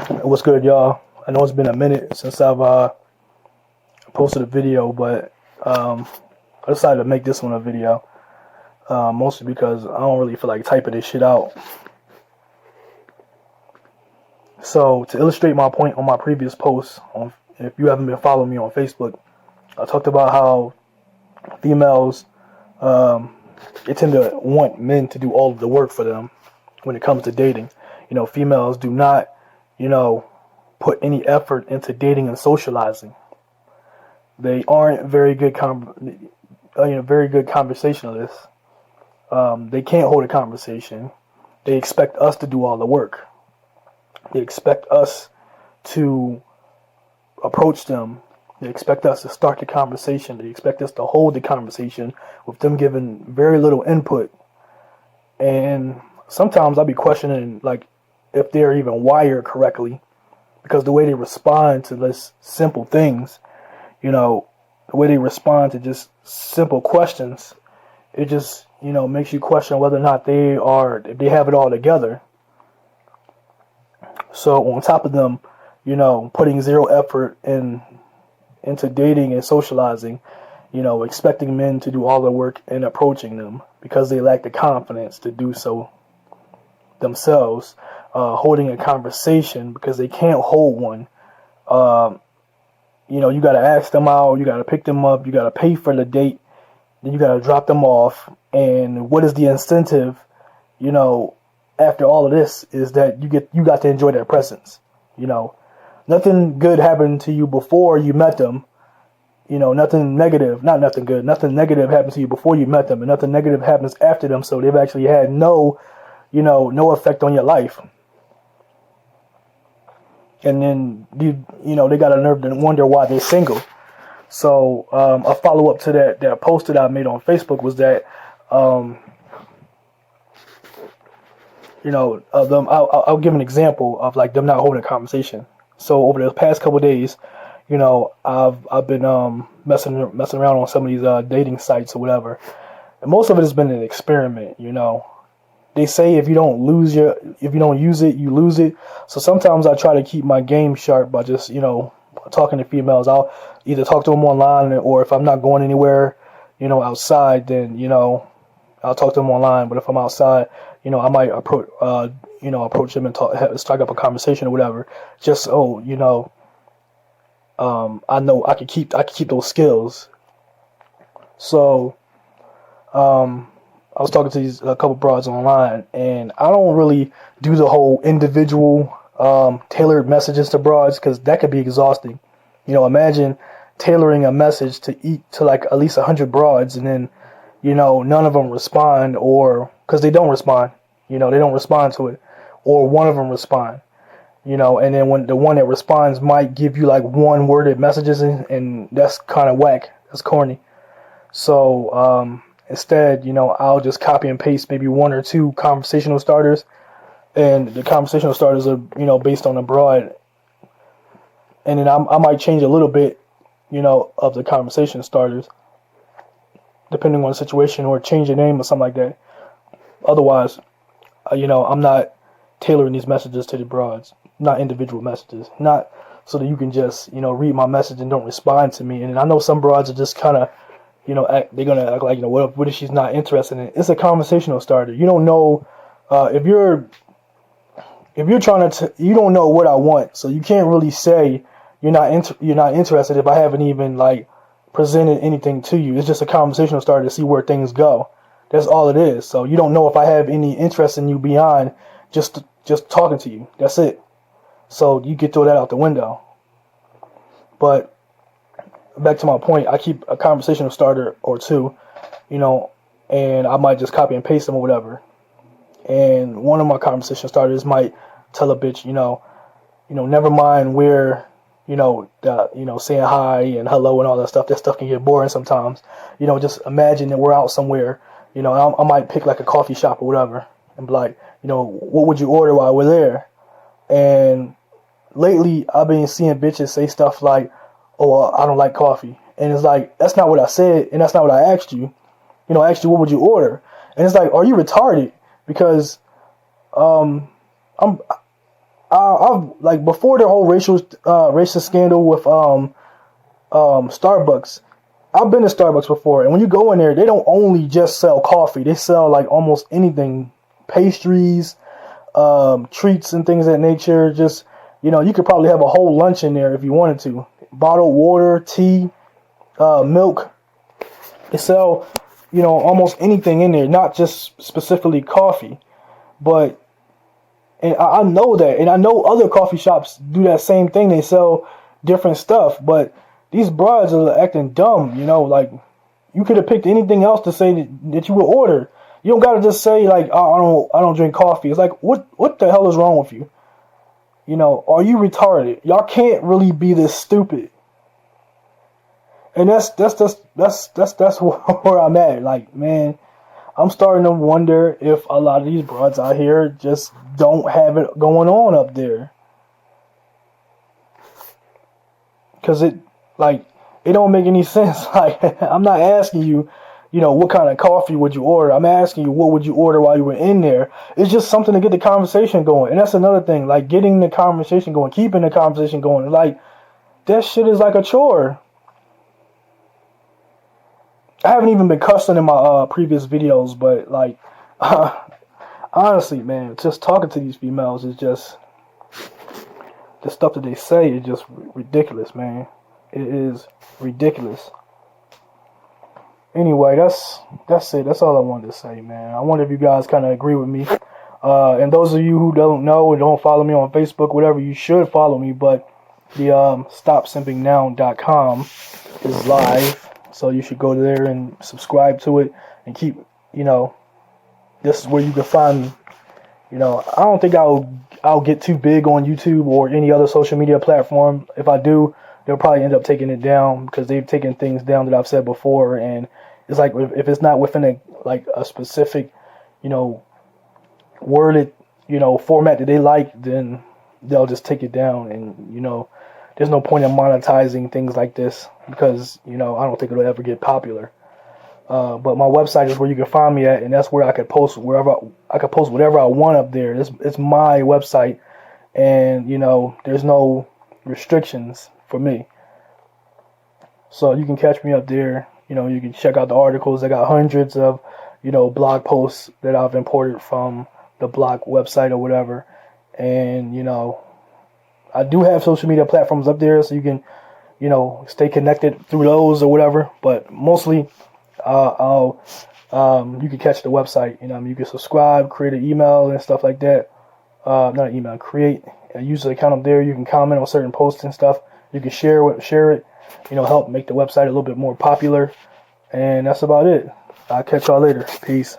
What's good, y'all? I know it's been a minute since I've posted a video, but I decided to make this one a video, mostly because I don't really feel like typing this shit out. So, to illustrate my point on my previous post, if you haven't been following me on Facebook, I talked about how females, they tend to want men to do all of the work for them when it comes to dating. Females do not, put any effort into dating and socializing. They aren't very good conversationalists. They can't hold a conversation. They expect us to do all the work. They expect us to approach them. They expect us to start the conversation. They expect us to hold the conversation with them giving very little input. And sometimes I'll be questioning, if they're even wired correctly, because the way they respond to this simple things, the way they respond to just simple questions, it just, makes you question whether or not if they have it all together. So on top of them, putting zero effort into dating and socializing, expecting men to do all the work and approaching them because they lack the confidence to do so themselves, holding a conversation because they can't hold one. You got to ask them out, you got to pick them up, you got to pay for the date, then you got to drop them off. And what is the incentive, after all of this, is that you got to enjoy their presence. Nothing good happened to you before you met them. Nothing negative happened to you before you met them, and nothing negative happens after them. So they've actually had no effect on your life. And then they got a nerve to wonder why they're single. So a follow up to that post that I made on Facebook was that I'll give an example of them not holding a conversation. So over the past couple of days, I've been messing around on some of these dating sites or whatever, and most of it has been an experiment. They say if you don't use it, you lose it. So sometimes I try to keep my game sharp by just talking to females. I'll either talk to them online, or if I'm not going anywhere, outside, then I'll talk to them online. But if I'm outside, I might approach them and strike up a conversation or whatever. Just so I know I could keep those skills. So I was talking to a couple broads online, and I don't really do the whole individual tailored messages to broads, because that could be exhausting. Imagine tailoring a message to at least 100 broads, and then none of them respond, or because they don't respond, they don't respond to it, or one of them respond, and then when the one that responds might give you one worded messages, and that's kind of whack. That's corny. So instead, I'll just copy and paste maybe one or two conversational starters, and the conversational starters are based on the broad, and then I might change a little bit of the conversation starters depending on the situation, or change the name or something like that. Otherwise, I'm not tailoring these messages to the broads, not individual messages, not so that you can just read my message and don't respond to me. And I know some broads are just kind of they're gonna act like what if she's not interested in it? It's a conversational starter. You don't know if you're trying to you don't know what I want, so you can't really say you're not interested if I haven't even presented anything to you. It's just a conversational starter to see where things go. That's all it is. So you don't know if I have any interest in you beyond just talking to you. That's it. So you can throw that out the window. But back to my point, I keep a conversational starter or two, and I might just copy and paste them or whatever. And one of my conversation starters might tell a bitch, never mind where, saying hi and hello and all that stuff. That stuff can get boring sometimes. Just imagine that we're out somewhere. I might pick a coffee shop or whatever, and be like, what would you order while we're there? And lately, I've been seeing bitches say stuff like, oh, I don't like coffee. And it's that's not what I said, and that's not what I asked you. I asked you, what would you order? And it's are you retarded? Because I've like before the whole racist scandal with Starbucks. I've been to Starbucks before, and when you go in there, they don't only just sell coffee. They sell like almost anything, pastries, treats and things of that nature. Just, you know, you could probably have a whole lunch in there if you wanted to. Bottled water, tea, milk. They sell, you know, almost anything in there, not just specifically coffee. But, and I know that, and I know other coffee shops do that same thing. They sell different stuff, but these broads are acting dumb, you know, like, you could have picked anything else to say that you would order. You don't gotta just say, like, oh, I don't drink coffee. It's like, what the hell is wrong with you? You know, are you retarded? Y'all can't really be this stupid. And that's where I'm at. Like, man, I'm starting to wonder if a lot of these broads out here just don't have it going on up there. Because it don't make any sense. Like, I'm not asking you, you know, what kind of coffee would you order. I'm asking you, what would you order while you were in there? It's just something to get the conversation going. And that's another thing, like, getting the conversation going, keeping the conversation going. Like, that shit is like a chore. I haven't even been cussing in my previous videos, but, like, honestly, man, just talking to these females is just, the stuff that they say is just ridiculous, man. It is ridiculous. Anyway, that's it. That's all I wanted to say, man. I wonder if you guys kind of agree with me. And those of you who don't know and don't follow me on Facebook, whatever, you should follow me. But the stopsimpingnow.com is live. So you should go there and subscribe to it and keep, you know, this is where you can find me. You know, I don't think I'll get too big on YouTube or any other social media platform. If I do, they'll probably end up taking it down because they've taken things down that I've said before. And it's like, if it's not within a specific, you know, worded, you know, format that they like, then they'll just take it down. And, you know, there's no point in monetizing things like this because, you know, I don't think it'll ever get popular. But my website is where you can find me at, and that's where I could post whatever I want up there. It's my website, and, you know, there's no restrictions for me. So you can catch me up there. You know, you can check out the articles. I got hundreds of, you know, blog posts that I've imported from the blog website or whatever. And, you know, I do have social media platforms up there, so you can, you know, stay connected through those or whatever. But mostly, you can catch the website. You know, you can subscribe, create an email and stuff like that. Not an email, create a user account up there. You can comment on certain posts and stuff. You can share it. You know, help make the website a little bit more popular. And that's about it. I'll catch y'all later. Peace.